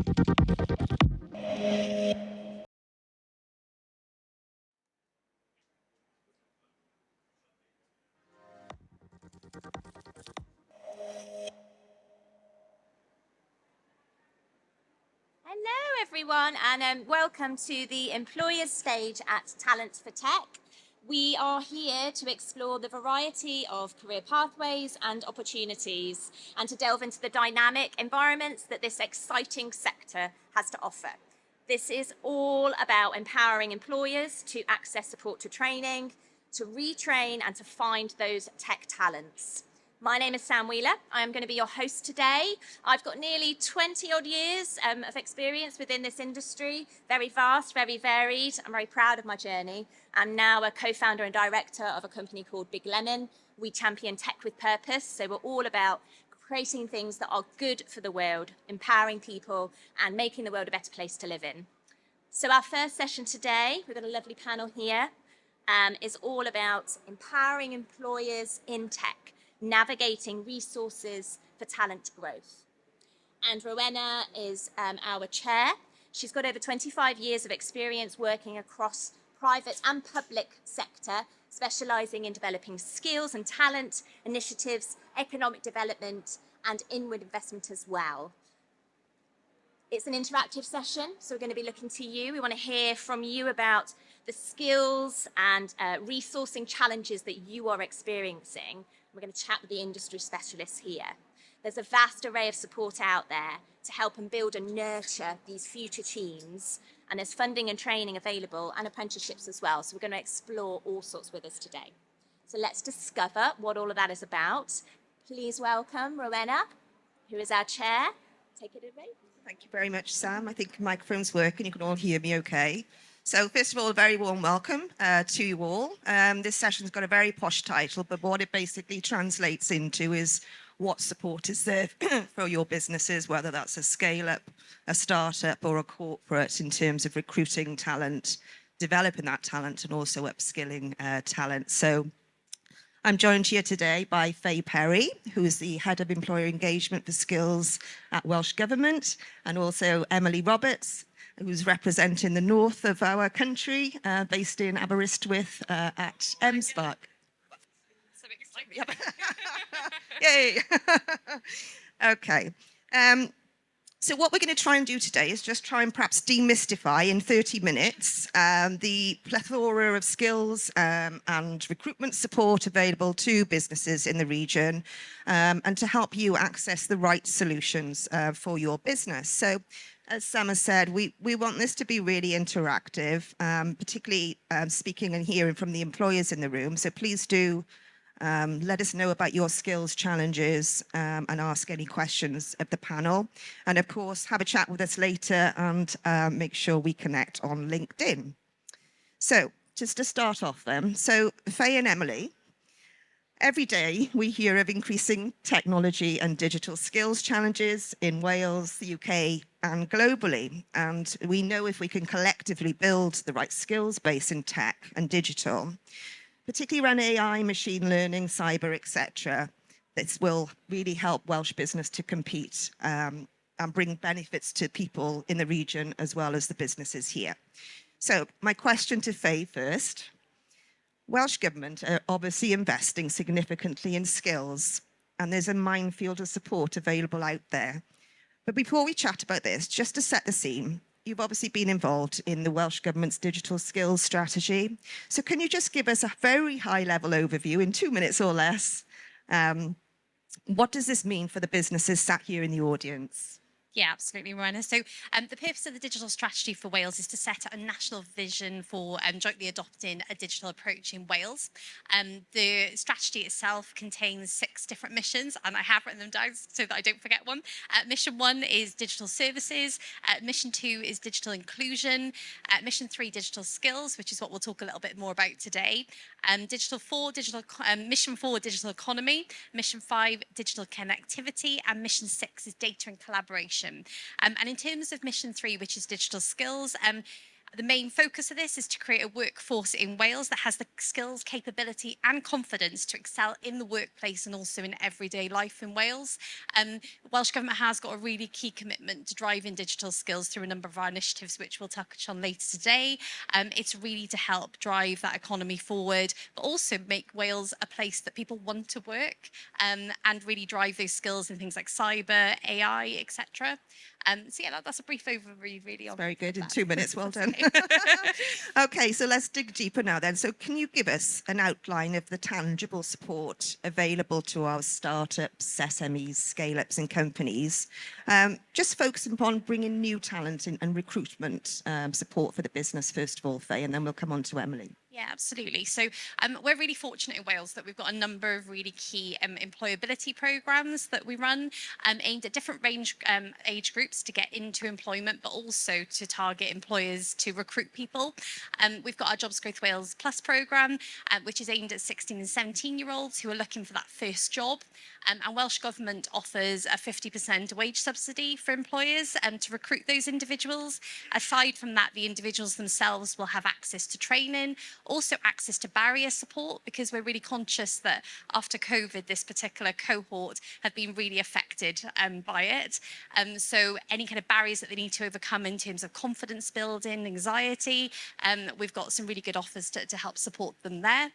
Hello everyone, and welcome to the Employers stage at Talent for Tech. We are here to explore the variety of career pathways and opportunities and to delve into the dynamic environments that this exciting sector has to offer. This is all about empowering employers to access support to training, to retrain and to find those tech talents. My name is Sam Wheeler. I am going to be your host today. I've got nearly 20 odd years of experience within this industry, very vast, very varied. I'm very proud of my journey. I'm now a co-founder and director of a company called Big Lemon. We champion tech with purpose. So we're all about creating things that are good for the world, empowering people and making the world a better place to live in. So our first session today, we've got a lovely panel here, is all about empowering employers in tech, navigating resources for talent growth. And Rowena is our chair. She's got over 25 years of experience working across private and public sector, specialising in developing skills and talent initiatives, economic development, and inward investment as well. It's an interactive session, so we're going to be looking to you. We want to hear from you about the skills and resourcing challenges that you are experiencing. We're going to chat with the industry specialists here. There's a vast array of support out there to help and build and nurture these future teams. And there's funding and training available and apprenticeships as well. So we're going to explore all sorts with us today. So let's discover what all of that is about. Please welcome Rowena, who is our chair. Take it away. Thank you very much, Sam. I think the microphone's working. You can all hear me okay. So first of all, a very warm welcome to you all. This session's got a very posh title, but what it basically translates into is what support is there for your businesses, whether that's a scale-up, a startup, or a corporate, in terms of recruiting talent, developing that talent, and also upskilling talent. So I'm joined here today by Faye Perry, who is the Head of Employer Engagement for Skills at Welsh Government, and also Emily Roberts, who's representing the north of our country, based in Aberystwyth at M-SParc. So exciting. Yay! Okay. So what we're going to try and do today is just try and perhaps demystify in 30 minutes the plethora of skills and recruitment support available to businesses in the region, and to help you access the right solutions for your business. So as Sam has said, we want this to be really interactive, particularly speaking and hearing from the employers in the room. So please do let us know about your skills challenges and ask any questions of the panel. And of course, have a chat with us later and make sure we connect on LinkedIn. So just to start off then, so Faye and Emily, every day we hear of increasing technology and digital skills challenges in Wales, the UK, and globally. And we know if we can collectively build the right skills base in tech and digital, particularly around AI, machine learning, cyber, etc., this will really help Welsh business to compete and bring benefits to people in the region as well as the businesses here. So my question to Faye first. Welsh Government are obviously investing significantly in skills, and there's a minefield of support available out there. But before we chat about this, just to set the scene, you've obviously been involved in the Welsh Government's digital skills strategy. So can you just give us a very high-level overview in 2 minutes or less? What does this mean for the businesses sat here in the audience? Yeah, absolutely, Rowena. So the purpose of the digital strategy for Wales is to set a national vision for jointly adopting a digital approach in Wales. The strategy itself contains 6 different missions, and I have written them down so that I don't forget one. Mission 1 is digital services. Mission 2 is digital inclusion. Mission 3, digital skills, which is what we'll talk a little bit more about today. Mission 4, digital economy. Mission 5, digital connectivity. And Mission 6 is data and collaboration. And in terms of Mission 3, which is digital skills, The main focus of this is to create a workforce in Wales that has the skills, capability, and confidence to excel in the workplace and also in everyday life in Wales. The Welsh Government has got a really key commitment to driving digital skills through a number of our initiatives, which we'll touch on later today. It's really to help drive that economy forward, but also make Wales a place that people want to work, and really drive those skills in things like cyber, AI, etc. So yeah, that's a brief overview really on Very good in that. 2 minutes. Well done. Okay, so let's dig deeper now then. So can you give us an outline of the tangible support available to our startups, SMEs, scale-ups and companies? Just focusing upon bringing new talent in and recruitment support for the business first of all, Faye, and then we'll come on to Emily. Yeah, absolutely. So we're really fortunate in Wales that we've got a number of really key employability programs that we run, aimed at different range age groups to get into employment, but also to target employers to recruit people. We've got our Jobs Growth Wales Plus program, which is aimed at 16 and 17-year-olds who are looking for that first job. And Welsh Government offers a 50% wage subsidy for employers to recruit those individuals. Aside from that, the individuals themselves will have access to training, also access to barrier support, because we're really conscious that after COVID, this particular cohort have been really affected by it. So any kind of barriers that they need to overcome in terms of confidence building, anxiety, we've got some really good offers to help support them there.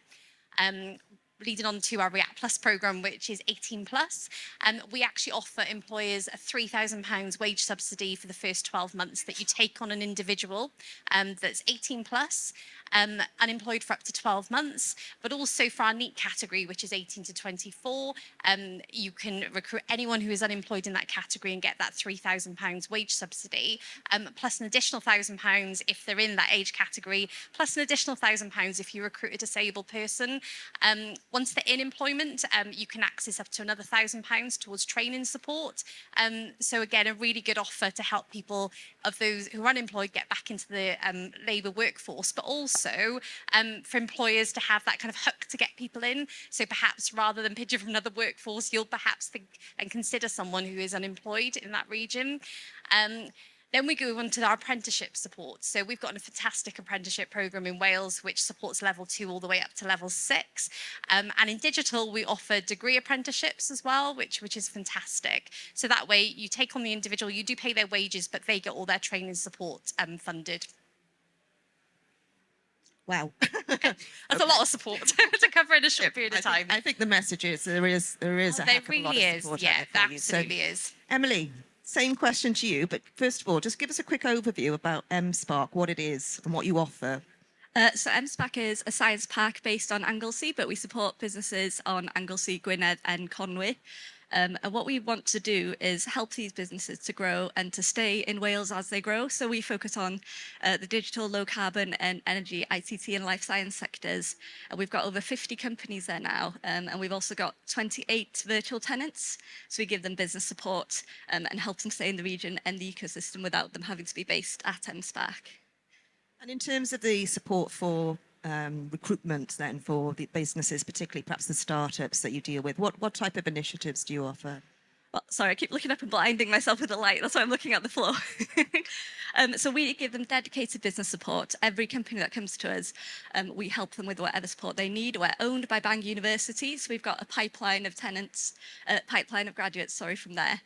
Leading on to our React Plus program, which is 18 plus. We actually offer employers a £3,000 wage subsidy for the first 12 months that you take on an individual that's 18 plus, unemployed for up to 12 months, but also for our NEET category, which is 18 to 24, you can recruit anyone who is unemployed in that category and get that £3,000 wage subsidy, plus an additional £1,000 if they're in that age category, plus an additional £1,000 if you recruit a disabled person. Once they're in employment, you can access up to another £1,000 towards training support. So again, a really good offer to help people of those who are unemployed get back into the labour workforce, but also for employers to have that kind of hook to get people in. So perhaps rather than pigeon from another workforce, you'll perhaps think and consider someone who is unemployed in that region. Then we go on to our apprenticeship support. So we've got a fantastic apprenticeship programme in Wales, which supports level 2 all the way up to level 6. And in digital, we offer degree apprenticeships as well, which is fantastic. So that way you take on the individual, you do pay their wages, but they get all their training support funded. Wow. That's a lot of support to cover in a short period of time. I think the message is there is a heck of a lot of support. Yeah, there you. absolutely is. Emily, same question to you, but first of all, just give us a quick overview about M-SParc, what it is and what you offer. So M-SParc is a science park based on Anglesey, but we support businesses on Anglesey, Gwynedd and Conwy. And what we want to do is help these businesses to grow and to stay in Wales as they grow. So we focus on the digital, low carbon and energy, ICT and life science sectors. And we've got over 50 companies there now. And we've also got 28 virtual tenants. So we give them business support and help them stay in the region and the ecosystem without them having to be based at M-SParc. And in terms of the support for recruitment then for the businesses, particularly perhaps the startups that you deal with, what type of initiatives do you offer? Well, sorry, I keep looking up and blinding myself with the light. That's why I'm looking at the floor. So we give them dedicated business support. Every company that comes to us, we help them with whatever support they need. We're owned by Bang University, so we've got a pipeline of graduates, from there.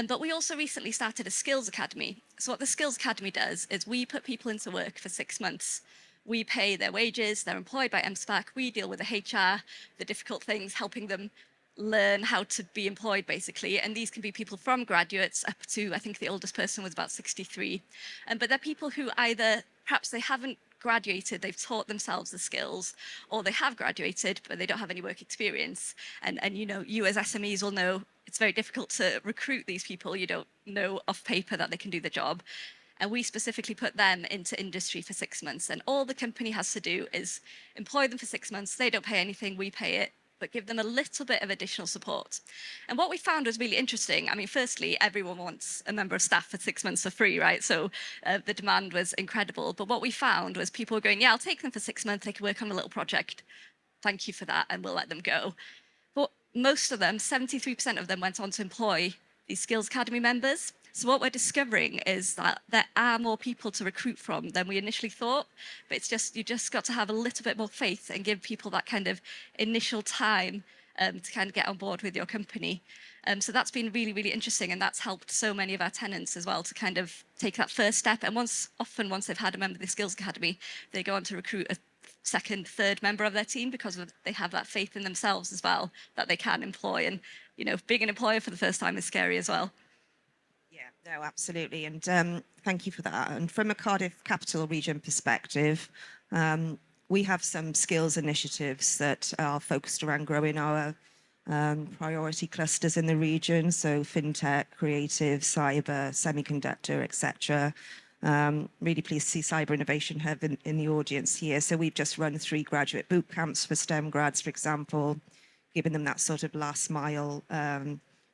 But we also recently started a skills academy. So what the skills academy does is we put people into work for 6 months. We pay their wages, they're employed by M-SParc, we deal with the HR, the difficult things, helping them learn how to be employed basically. And these can be people from graduates up to, I think the oldest person was about 63. But they're people who either, perhaps they haven't graduated, they've taught themselves the skills, or they have graduated, but they don't have any work experience. And you as SMEs will know it's very difficult to recruit these people. You don't know off paper that they can do the job. And we specifically put them into industry for 6 months. And all the company has to do is employ them for 6 months. They don't pay anything, we pay it, but give them a little bit of additional support. And what we found was really interesting. I mean, firstly, everyone wants a member of staff for 6 months for free, right? So the demand was incredible. But what we found was people were going, yeah, I'll take them for 6 months. They can work on a little project. Thank you for that. And we'll let them go. But most of them, 73% of them went on to employ these Skills Academy members. So what we're discovering is that there are more people to recruit from than we initially thought, but it's just, you just got to have a little bit more faith and give people that kind of initial time to kind of get on board with your company. So that's been really, really interesting, and that's helped so many of our tenants as well to kind of take that first step. And once they've had a member of the Skills Academy, they go on to recruit a second, third member of their team because they have that faith in themselves as well that they can employ. And being an employer for the first time is scary as well. Yeah, no, absolutely. And thank you for that. And from a Cardiff Capital Region perspective, we have some skills initiatives that are focused around growing our priority clusters in the region. So fintech, creative, cyber, semiconductor, etc. Really pleased to see Cyber Innovation Hub in the audience here. So we've just run 3 graduate boot camps for STEM grads, for example, giving them that sort of last mile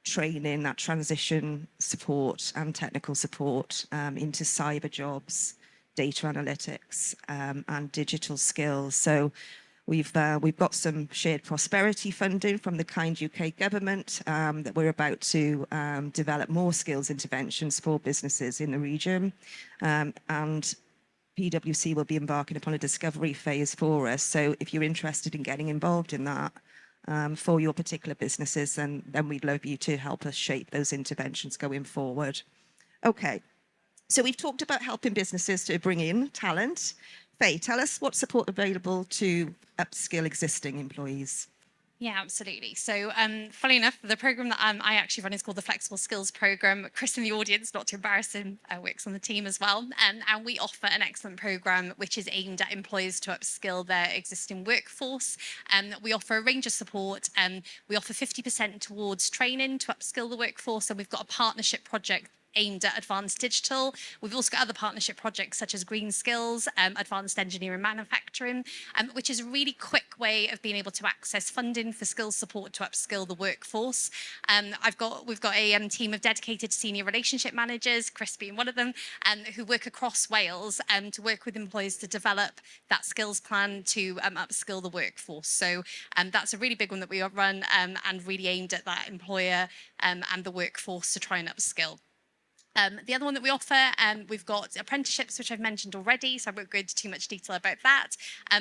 training, that transition support and technical support into cyber jobs, data analytics, and digital skills. So we've got some shared prosperity funding from the Kind UK government that we're about to develop more skills interventions for businesses in the region. And PwC will be embarking upon a discovery phase for us. So if you're interested in getting involved in that, for your particular businesses, then we'd love you to help us shape those interventions going forward. Okay, so we've talked about helping businesses to bring in talent. Faye, tell us what's support available to upskill existing employees. Yeah, absolutely. So, funnily enough, the program that I actually run is called the Flexible Skills Program. Chris in the audience, not to embarrass him, works on the team as well. And we offer an excellent program which is aimed at employers to upskill their existing workforce. We offer a range of support. We offer 50% towards training to upskill the workforce, and we've got a partnership project aimed at advanced digital. We've also got other partnership projects such as Green Skills, Advanced Engineering Manufacturing, which is a really quick way of being able to access funding for skills support to upskill the workforce. We've got a team of dedicated senior relationship managers, Chris being one of them, who work across Wales to work with employers to develop that skills plan to upskill the workforce. So that's a really big one that we run and really aimed at that employer and the workforce to try and upskill. The other one that we offer, we've got apprenticeships, which I've mentioned already, so I won't go into too much detail about that.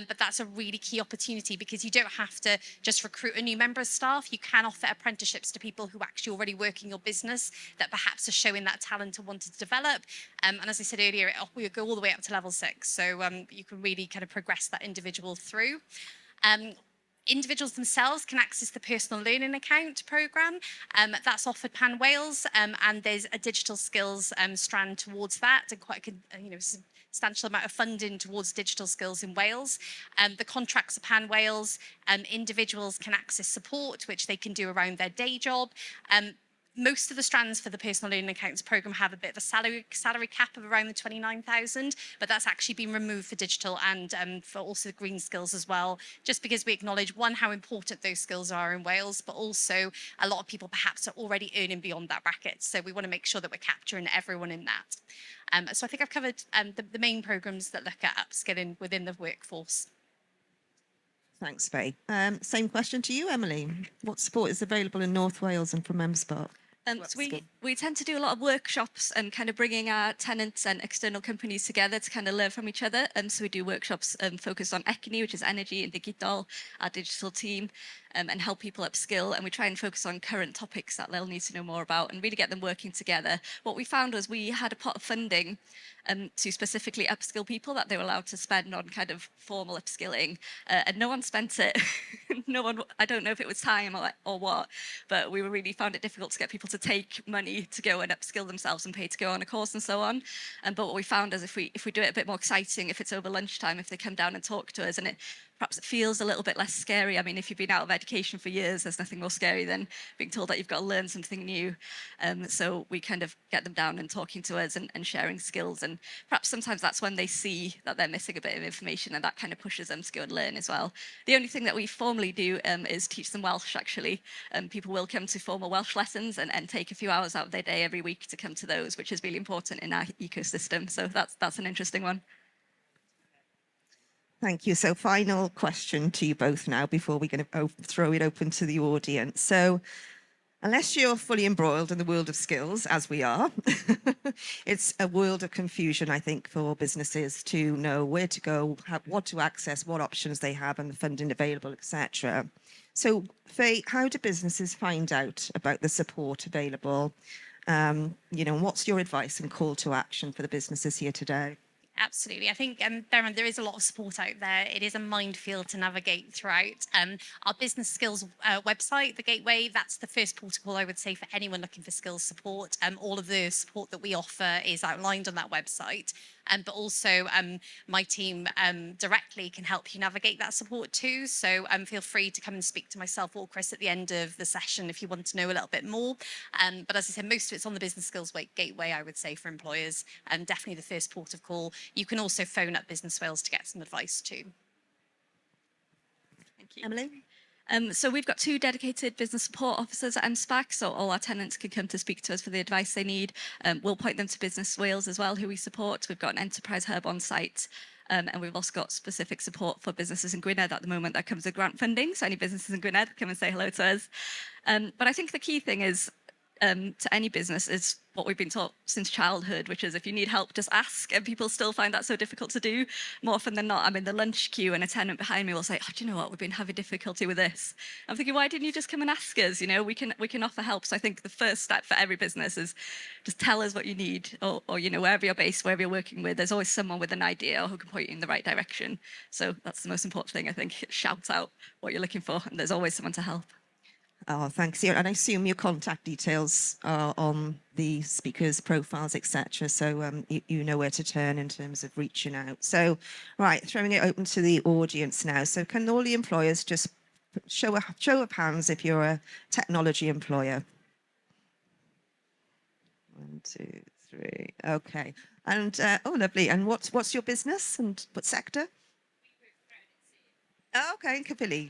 But that's a really key opportunity because you don't have to just recruit a new member of staff. You can offer apprenticeships to people who actually already work in your business that perhaps are showing that talent and want to develop. And as I said earlier, we go all the way up to level 6. So you can really kind of progress that individual through. Individuals themselves can access the personal learning account programme that's offered Pan Wales, and there's a digital skills strand towards that, and quite a substantial amount of funding towards digital skills in Wales. The contracts of Pan Wales, individuals can access support, which they can do around their day job. Most of the strands for the personal learning accounts program have a bit of a salary cap of around the 29,000, but that's actually been removed for digital and for also green skills as well, just because we acknowledge, one, how important those skills are in Wales, but also a lot of people perhaps are already earning beyond that bracket. So we want to make sure that we're capturing everyone in that. So I think I've covered the main programs that look at upskilling within the workforce. Thanks, Faye. Same question to you, Emily. What support is available in North Wales and from M-SParc? So we tend to do a lot of workshops and kind of bringing our tenants and external companies together to kind of learn from each other. So we do workshops focused on ECNI, which is energy and digital, our digital team, and help people upskill. And we try and focus on current topics that they'll need to know more about and really get them working together. What we found was we had a pot of funding to specifically upskill people that they were allowed to spend on kind of formal upskilling, and no one spent it. No one, I don't know if it was time or what, but we really found it difficult to get people to take money to go and upskill themselves and pay to go on a course and so on. But what we found is if we do it a bit more exciting, if it's over lunchtime, if they come down and talk to us, and perhaps it feels a little bit less scary. I mean, if you've been out of education for years, there's nothing more scary than being told that you've got to learn something new. So we kind of get them down and talking to us and sharing skills. And perhaps sometimes that's when they see that they're missing a bit of information, and that kind of pushes them to go and learn as well. The only thing that we formally do is teach them Welsh, actually. People will come to formal Welsh lessons and take a few hours out of their day every week to come to those, which is really important in our ecosystem. So that's an interesting one. Thank you. So final question to you both now before we're going to throw it open to the audience. So unless you're fully embroiled in the world of skills, as we are, it's a world of confusion, I think, for businesses to know where to go, what to access, what options they have, and the funding available, etc. So, Faye, how do businesses find out about the support available? What's your advice and call to action for the businesses here today? Absolutely. I think, there is a lot of support out there. It is a minefield to navigate throughout. Our business skills website, the Gateway, that's the first protocol I would say for anyone looking for skills support. All of the support that we offer is outlined on that website. But also my team directly can help you navigate that support too. So feel free to come and speak to myself or Chris at the end of the session if you want to know a little bit more. But as I said, most of it's on the Business Skills Gateway, I would say, for employers. Definitely the first port of call. You can also phone up Business Wales to get some advice too. Thank you. Emily? So we've got 2 dedicated business support officers at M-SParc, so all our tenants can come to speak to us for the advice they need. We'll point them to Business Wales as well, who we support. We've got an enterprise hub on site, and we've also got specific support for businesses in Gwynedd at the moment that comes with grant funding. So any businesses in Gwynedd, come and say hello to us. But I think the key thing is, to any business is what we've been taught since childhood, which is if you need help, just ask. And people still find that so difficult to do. More often than not, I'm in the lunch queue and a tenant behind me will say, oh, do you know what? We've been having difficulty with this. I'm thinking, why didn't you just come and ask us? We can offer help. So I think the first step for every business is just tell us what you need, or wherever you're based, wherever you're working with, there's always someone with an idea who can point you in the right direction. So that's the most important thing, I think. Shout out what you're looking for, and there's always someone to help. Oh, thanks. Yeah, and I assume your contact details are on the speakers' profiles, etc. So you know where to turn in terms of reaching out. So, right, throwing it open to the audience now. So, can all the employers just show of hands if you're a technology employer? 1, 2, 3. Okay. And lovely. And what's your business and what sector? Oh, okay, in Caerphilly.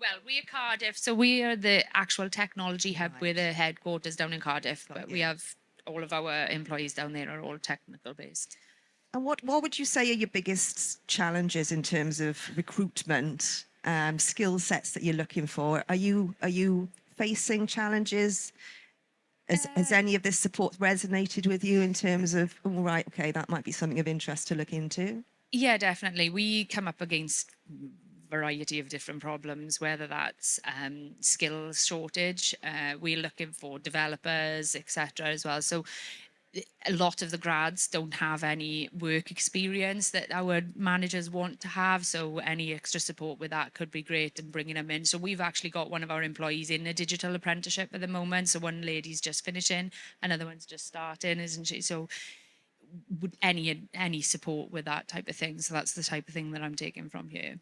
Well, we're Cardiff, so we are the actual technology hub. Right. We're the headquarters down in Cardiff, Got but you. we have all of our employees down there are all technical based. And what would you say are your biggest challenges in terms of recruitment, skill sets that you're looking for? Are you facing challenges? Has any of this support resonated with you in terms of, all right, okay, that might be something of interest to look into? Yeah, definitely. We come up against variety of different problems, whether that's skills shortage, we're looking for developers, etc. as well. So a lot of the grads don't have any work experience that our managers want to have, so any extra support with that could be great and bringing them in. So we've actually got one of our employees in a digital apprenticeship at the moment. So one lady's just finishing, another one's just starting, isn't she? So would any support with that type of thing. So that's the type of thing that I'm taking from here.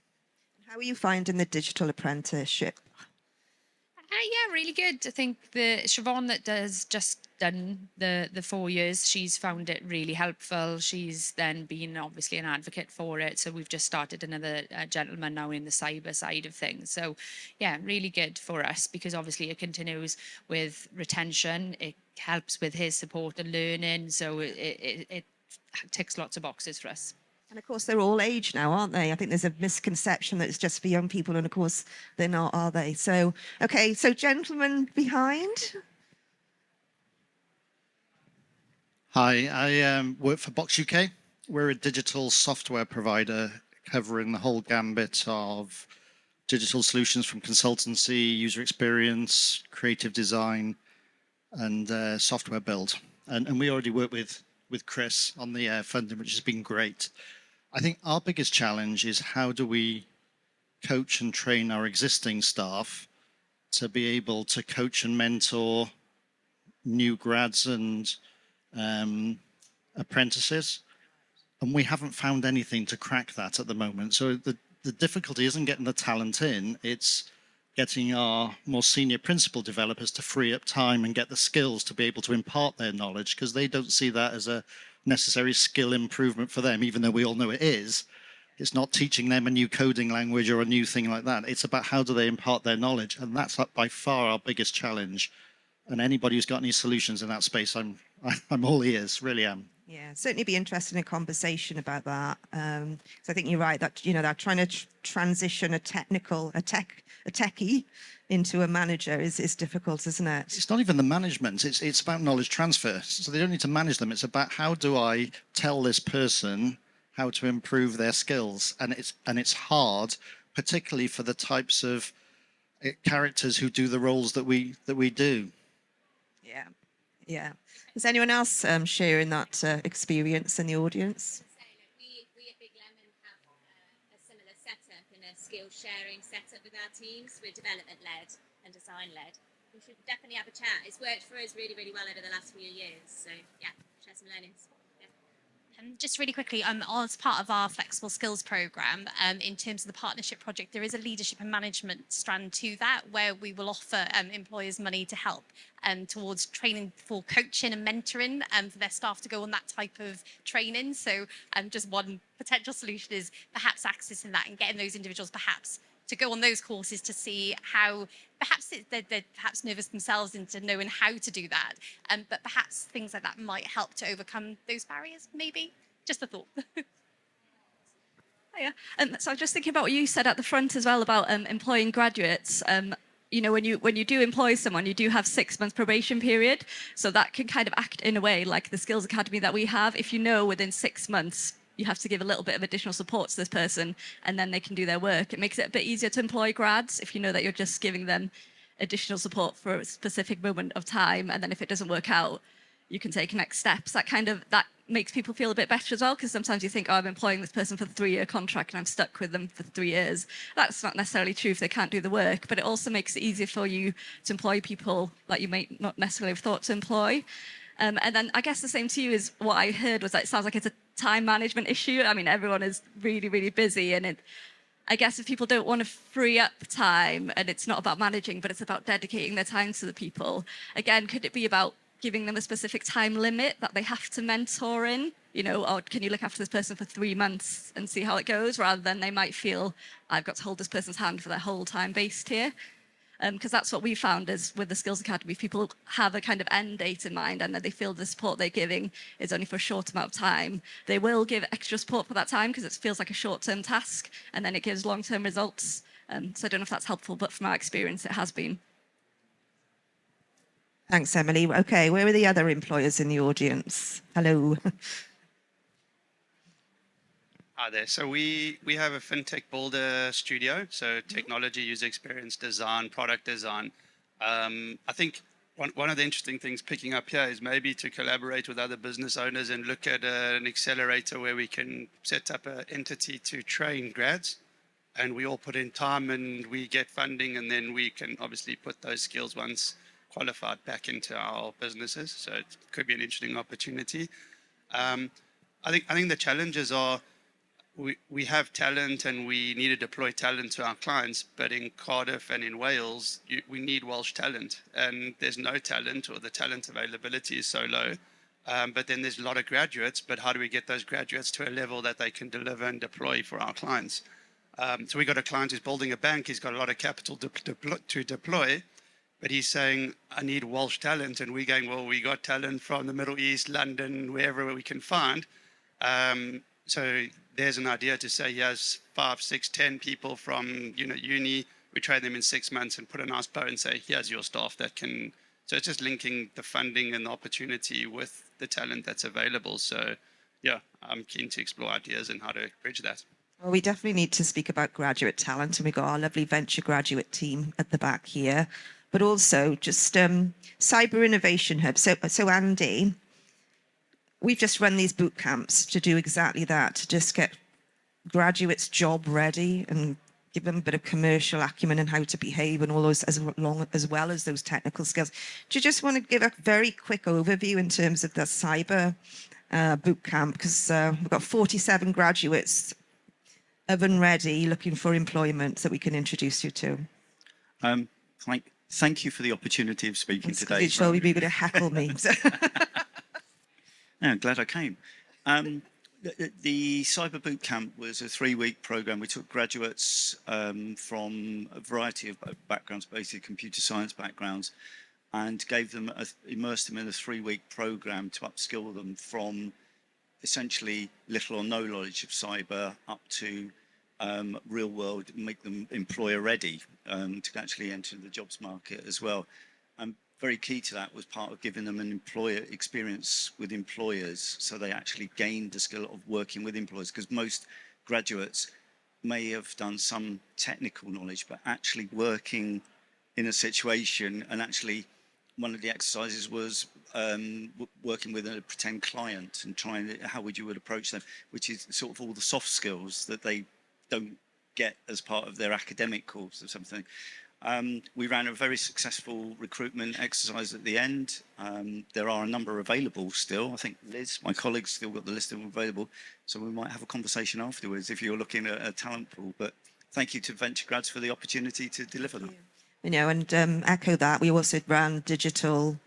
How are you finding the digital apprenticeship? Yeah, really good. I think the Siobhan that does just done the 4 years, she's found it really helpful. She's then been obviously an advocate for it. So we've just started another gentleman now in the cyber side of things. So yeah, really good for us because obviously it continues with retention. It helps with his support and learning. So it ticks lots of boxes for us. And of course, they're all age now, aren't they? I think there's a misconception that it's just for young people, and of course, they're not, are they? So, okay, so gentlemen behind. Hi, I work for Box UK. We're a digital software provider covering the whole gambit of digital solutions from consultancy, user experience, creative design, and software build. And we already work with Chris on the funding, which has been great. I think our biggest challenge is how do we coach and train our existing staff to be able to coach and mentor new grads and apprentices. And we haven't found anything to crack that at the moment. So the difficulty isn't getting the talent in, it's getting our more senior principal developers to free up time and get the skills to be able to impart their knowledge, because they don't see that as a necessary skill improvement for them, even though we all know it is. It's not teaching them a new coding language or a new thing like that. It's about how do they impart their knowledge. And that's by far our biggest challenge. And anybody who's got any solutions in that space, I'm all ears, really am. Yeah, certainly be interested in a conversation about that. 'Cause I think you're right that that trying to transition a techie into a manager is difficult, isn't it? It's not even the management. It's about knowledge transfer. So they don't need to manage them. It's about how do I tell this person how to improve their skills, and it's hard, particularly for the types of characters who do the roles that we do. Yeah, yeah. Is anyone else sharing that experience in the audience? We at Big Lemon have a similar setup and a skills sharing setup with our teams. We're development led and design led. We should definitely have a chat. It's worked for us really, really well over the last few years. So yeah, share some learnings. Just really quickly, as part of our flexible skills program, in terms of the partnership project, there is a leadership and management strand to that, where we will offer employers money to help towards training for coaching and mentoring for their staff to go on that type of training. So just one potential solution is perhaps accessing that and getting those individuals perhaps to go on those courses to see how perhaps they're perhaps nervous themselves into knowing how to do that. But perhaps things like that might help to overcome those barriers, maybe. Just a thought. Yeah. So I was just thinking about what you said at the front as well about employing graduates. When you do employ someone, you do have 6 months probation period. So that can kind of act in a way like the skills academy that we have. If you know within 6 months you have to give a little bit of additional support to this person and then they can do their work. It makes it a bit easier to employ grads if you know that you're just giving them additional support for a specific moment of time. And then if it doesn't work out, you can take next steps. That makes people feel a bit better as well, because sometimes you think, oh, I'm employing this person for a 3-year contract and I'm stuck with them for 3 years. That's not necessarily true if they can't do the work, but it also makes it easier for you to employ people that you may not necessarily have thought to employ. And then I guess the same to you is what I heard was that it sounds like it's a time management issue. I mean, everyone is really, really busy, and I guess if people don't want to free up time, and it's not about managing, but it's about dedicating their time to the people, again, could it be about giving them a specific time limit that they have to mentor in? Or can you look after this person for 3 months and see how it goes, rather than they might feel, I've got to hold this person's hand for their whole time based here. Because that's what we found is with the Skills Academy, people have a kind of end date in mind and that they feel the support they're giving is only for a short amount of time. They will give extra support for that time because it feels like a short-term task, and then it gives long-term results. So I don't know if that's helpful, but from our experience, it has been. Thanks, Emily. Okay, where are the other employers in the audience? Hello. Hi there. So we have a fintech builder studio, so technology, user experience design, product design. I think one of the interesting things picking up here is maybe to collaborate with other business owners and look at an accelerator where we can set up an entity to train grads, and we all put in time and we get funding, and then we can obviously put those skills once qualified back into our businesses. So it could be an interesting opportunity. I think the challenges are, we have talent and we need to deploy talent to our clients, but in Cardiff and in Wales, we need Welsh talent, and there's no talent, or the talent availability is so low. But then there's a lot of graduates, but how do we get those graduates to a level that they can deliver and deploy for our clients? So we got a client who's building a bank. He's got a lot of capital to deploy, but he's saying, I need Welsh talent. And we're going, well, we got talent from the Middle East, London, wherever we can find. So there's an idea to say, yes, 5, 6, 10 people from uni, we train them in 6 months and put a nice bow and say, here's your staff that can. So it's just linking the funding and the opportunity with the talent that's available. So yeah, I'm keen to explore ideas and how to bridge that. Well, we definitely need to speak about graduate talent, and we've got our lovely venture graduate team at the back here, but also just cyber innovation hub. So Andy, we've just run these boot camps to do exactly that, to just get graduates job ready and give them a bit of commercial acumen and how to behave and all those, as well as those technical skills. Do you just want to give a very quick overview in terms of the cyber boot camp? Because we've got 47 graduates oven ready looking for employment that we can introduce you to. Thank you for the opportunity of speaking today. You're sure you're going to heckle me. I'm glad I came. The Cyber Boot Camp was a 3-week program. We took graduates from a variety of backgrounds, basically computer science backgrounds, and immersed them in a 3-week program to upskill them from essentially little or no knowledge of cyber up to real world, make them employer ready to actually enter the jobs market as well. And very key to that was part of giving them an employer experience with employers, so they actually gained the skill of working with employers, because most graduates may have done some technical knowledge, but actually working in a situation, and actually one of the exercises was working with a pretend client and trying how would you approach them, which is sort of all the soft skills that they don't get as part of their academic course or something. We ran a very successful recruitment exercise at the end. There are a number available still. I think Liz, my colleague's still got the list of them available, so we might have a conversation afterwards if you're looking at a talent pool. But thank you to Venture Grads for the opportunity to deliver them. You know, and echo that. We also ran digital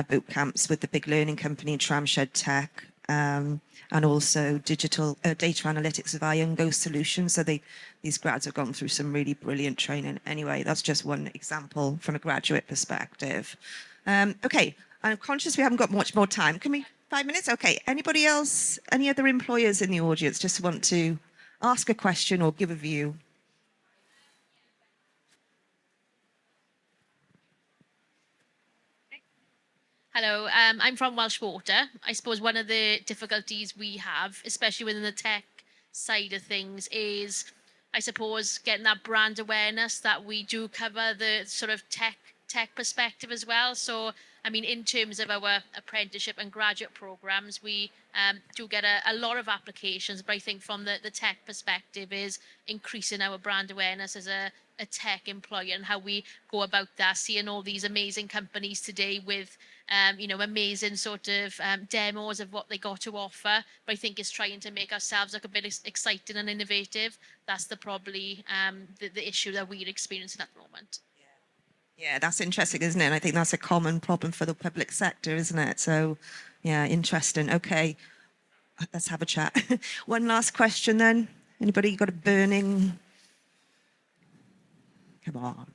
boot camps with the big learning company Tramshed Tech, and also digital data analytics of Iongo Solutions. So these grads have gone through some really brilliant training. Anyway, that's just one example from a graduate perspective. Okay, I'm conscious we haven't got much more time. Can we, 5 minutes? Okay, anybody else, any other employers in the audience just want to ask a question or give a view? Hello, I'm from Welsh Water. I suppose one of the difficulties we have, especially within the tech side of things, is I suppose getting that brand awareness that we do cover the sort of tech perspective as well. So, I mean, in terms of our apprenticeship and graduate programs, we do get a lot of applications, but I think from the tech perspective is increasing our brand awareness as a tech employer and how we go about that, seeing all these amazing companies today with you know, amazing sort of demos of what they got to offer. But I think it's trying to make ourselves look a bit exciting and innovative. That's probably the issue that we're experiencing at the moment. Yeah, that's interesting, isn't it? And I think that's a common problem for the public sector, isn't it? So, yeah, interesting. Okay, let's have a chat. One last question then. Anybody got a burning? Come on.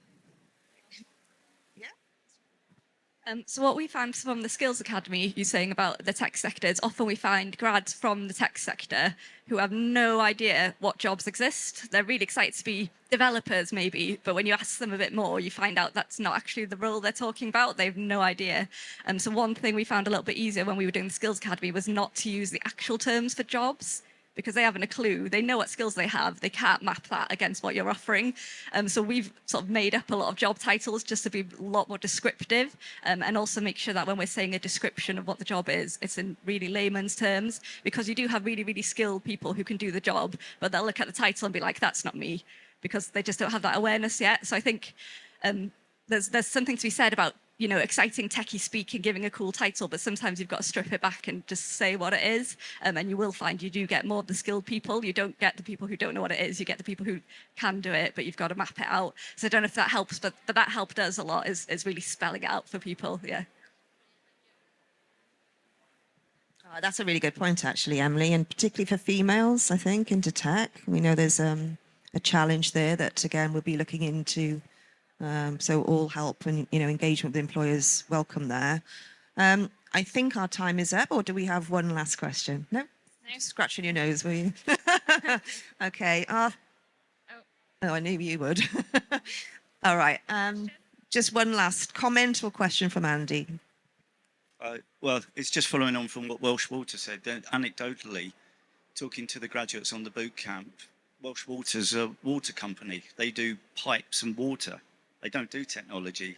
So what we found from the Skills Academy, you're saying about the tech sector, is often we find grads from the tech sector who have no idea what jobs exist. They're really excited to be developers maybe, but when you ask them a bit more, you find out that's not actually the role they're talking about. They have no idea. So one thing we found a little bit easier when we were doing the Skills Academy was not to use the actual terms for jobs, because they haven't a clue. They know what skills they have. They can't map that against what you're offering. So we've sort of made up a lot of job titles just to be a lot more descriptive, and also make sure that when we're saying a description of what the job is, it's in really layman's terms, because you do have really, really skilled people who can do the job, but they'll look at the title and be like, that's not me, because they just don't have that awareness yet. So I think there's something to be said about, you know, exciting techie speak and giving a cool title, but sometimes you've got to strip it back and just say what it is. And you will find you do get more of the skilled people. You don't get the people who don't know what it is. You get the people who can do it, but you've got to map it out. So I don't know if that helps, but that helped us a lot, is really spelling it out for people. Yeah. Oh, that's a really good point, actually, Emily, and particularly for females, I think, into tech. We know there's a challenge there that, again, we'll be looking into. So all help and, you know, engagement with employers welcome there. I think our time is up, or do we have one last question? No? Scratching your nose, were you? Okay. Oh, I knew you would. All right. Just one last comment or question from Andy. Well, it's just following on from what Welsh Water said. Anecdotally, talking to the graduates on the boot camp, Welsh Water's a water company. They do pipes and water. They don't do technology.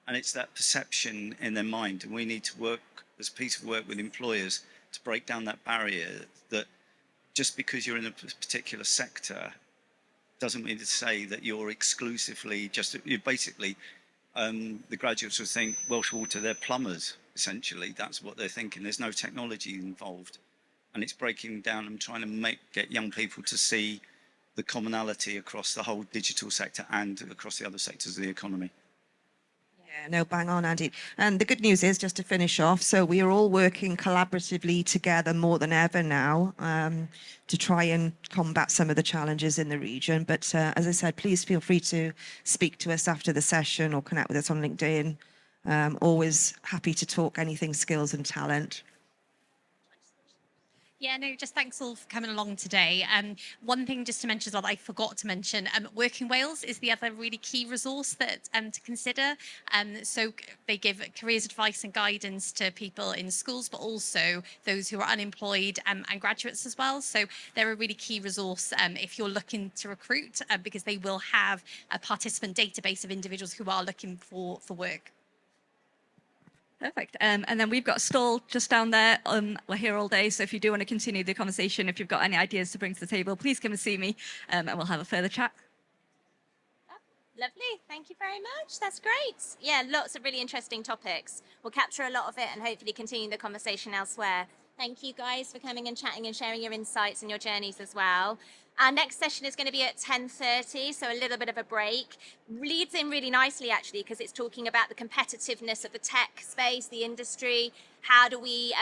And it's that perception in their mind. And we need to work as a piece of work with employers to break down that barrier, that just because you're in a particular sector doesn't mean to say that you're exclusively you're basically, the graduates will think Welsh Water, they're plumbers, essentially. That's what they're thinking. There's no technology involved. And it's breaking down and trying to get young people to see the commonality across the whole digital sector and across the other sectors of the economy. Yeah, no, bang on, Andy. And the good news is, just to finish off, so we are all working collaboratively together more than ever now to try and combat some of the challenges in the region. But as I said, please feel free to speak to us after the session or connect with us on LinkedIn. Always happy to talk anything skills and talent. Yeah, no, just thanks all for coming along today. One thing just to mention as well that I forgot to mention, Working Wales is the other really key resource that to consider. So they give careers advice and guidance to people in schools, but also those who are unemployed and graduates as well. So they're a really key resource if you're looking to recruit, because they will have a participant database of individuals who are looking for work. Perfect. And then we've got a stall just down there. We're here all day, so if you do want to continue the conversation, if you've got any ideas to bring to the table, please come and see me, and we'll have a further chat. Lovely. Thank you very much. That's great. Yeah, lots of really interesting topics. We'll capture a lot of it and hopefully continue the conversation elsewhere. Thank you guys for coming and chatting and sharing your insights and your journeys as well. Our next session is going to be at 10:30, so a little bit of a break. Leads in really nicely, actually, because it's talking about the competitiveness of the tech space, the industry. How do we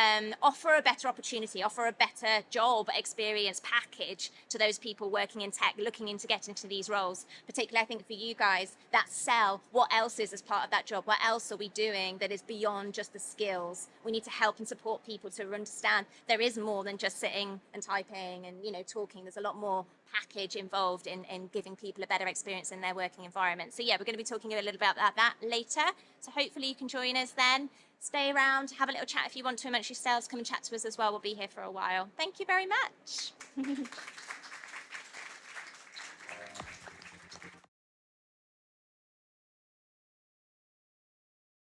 offer a better opportunity, offer a better job experience package to those people working in tech, looking into getting into these roles? Particularly, I think for you guys, that sell, what else is as part of that job? What else are we doing that is beyond just the skills? We need to help and support people to understand there is more than just sitting and typing and, talking. There's a lot more package involved in giving people a better experience in their working environment. So yeah, we're going to be talking a little bit about that later. So hopefully you can join us then. Stay around, have a little chat if you want to amongst yourselves. Come and chat to us as well. We'll be here for a while. Thank you very much.